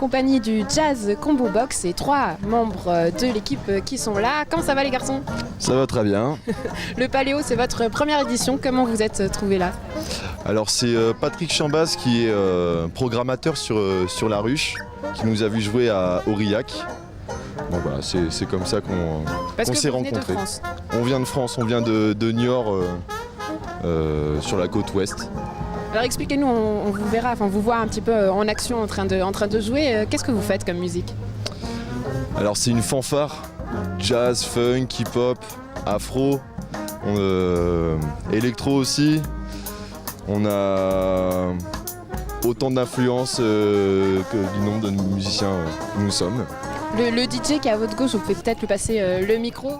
compagnie du Jazz Combo Box et 3 membres de l'équipe qui sont là. Comment ça va les garçons? Ça va très bien. Le Paléo, c'est votre première édition. Comment vous êtes trouvés là? Alors c'est Patrick Chambaz qui est programmateur sur La Ruche, qui nous a vu jouer à Aurillac. Bon voilà, c'est comme ça qu'on s'est rencontrés. On vient de France, on vient de Niort, sur la côte ouest. Alors expliquez-nous, on vous verra, enfin on vous voit un petit peu en action en train de jouer. Qu'est-ce que vous faites comme musique? Alors c'est une fanfare, jazz, funk, hip-hop, afro, électro aussi. On a autant d'influences que du nombre de musiciens que nous sommes. Le DJ qui est à votre gauche, vous pouvez peut-être lui passer le micro.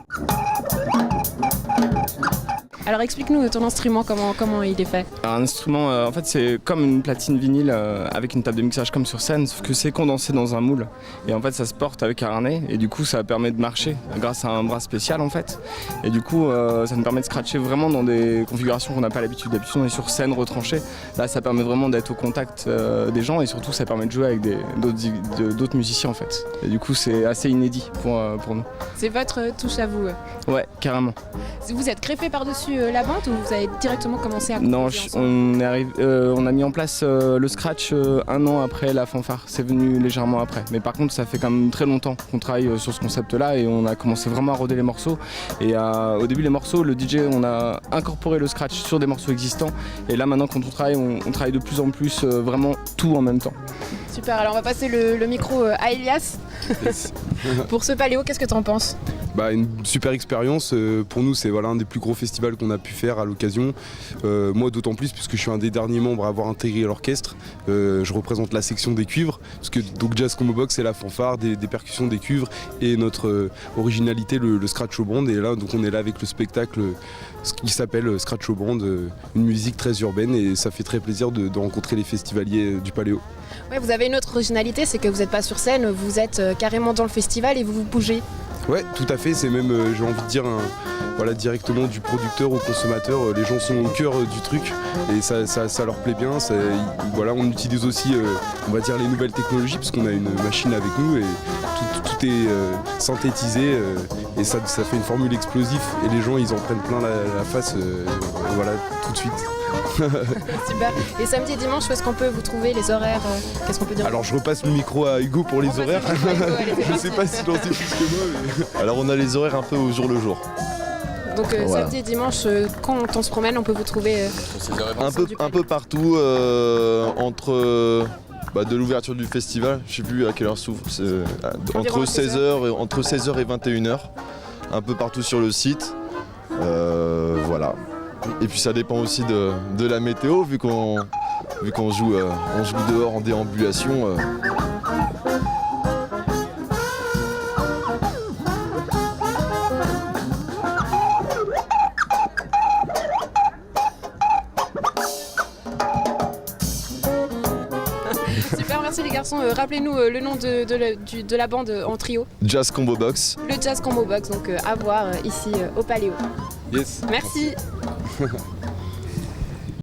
Alors explique-nous ton instrument, comment il est fait. Un instrument, en fait c'est comme une platine vinyle avec une table de mixage comme sur scène, sauf que c'est condensé dans un moule. Et en fait ça se porte avec un harnais et du coup ça permet de marcher grâce à un bras spécial en fait. Et du coup ça nous permet de scratcher vraiment dans des configurations qu'on n'a pas l'habitude. D'habitude on est sur scène retranché. Là ça permet vraiment d'être au contact des gens et surtout ça permet de jouer avec d'autres musiciens en fait. Et du coup c'est assez inédit pour nous. C'est votre touche à vous? Ouais, carrément. Vous êtes greffé par-dessus la bande ou vous avez directement commencé à Non, on a mis en place le scratch 1 an après la fanfare, c'est venu légèrement après. Mais par contre ça fait quand même très longtemps qu'on travaille sur ce concept-là et on a commencé vraiment à roder les morceaux. Et au début les morceaux, le DJ, on a incorporé le scratch sur des morceaux existants. Et là maintenant quand on travaille de plus en plus vraiment tout en même temps. Super, alors on va passer le micro à Elias. Yes. Pour ce Paléo, qu'est-ce que tu en penses? Une super expérience, pour nous c'est un des plus gros festivals qu'on a pu faire à l'occasion. Moi d'autant plus puisque je suis un des derniers membres à avoir intégré l'orchestre. Je représente la section des cuivres, parce que donc Jazz Combo Box c'est la fanfare, des percussions, des cuivres et notre originalité le scratch au band. Et là donc on est là avec le spectacle qui s'appelle Scratch au band, une musique très urbaine et ça fait très plaisir de rencontrer les festivaliers du Paléo. Ouais, vous avez une autre originalité, c'est que vous n'êtes pas sur scène, vous êtes carrément dans le festival et vous bougez. Ouais, tout à fait, c'est même, j'ai envie de dire, directement du producteur au consommateur, les gens sont au cœur du truc et ça leur plaît bien. On utilise aussi, on va dire, les nouvelles technologies puisqu'on a une machine avec nous et tout est synthétisé et ça fait une formule explosive et les gens ils en prennent plein la face, tout de suite. Super. Et samedi et dimanche, où est-ce qu'on peut vous trouver, les horaires? Qu'est-ce qu'on peut dire? Alors je repasse le micro à Hugo pour les horaires. Je sais pas s'il en sait plus que moi. Mais... Alors on a les horaires un peu au jour le jour. Donc voilà. Samedi et dimanche, quand on se promène, on peut vous trouver un peu partout entre de l'ouverture du festival, je sais plus à quelle heure s'ouvre, entre 16h et 21h, un peu partout sur le site. Voilà. Et puis ça dépend aussi de la météo, vu qu'on joue dehors en déambulation. Super, merci les garçons. Rappelez-nous le nom de la bande en trio. Jazz Combo Box. Le Jazz Combo Box, donc à voir ici au Paléo. Yes. Merci.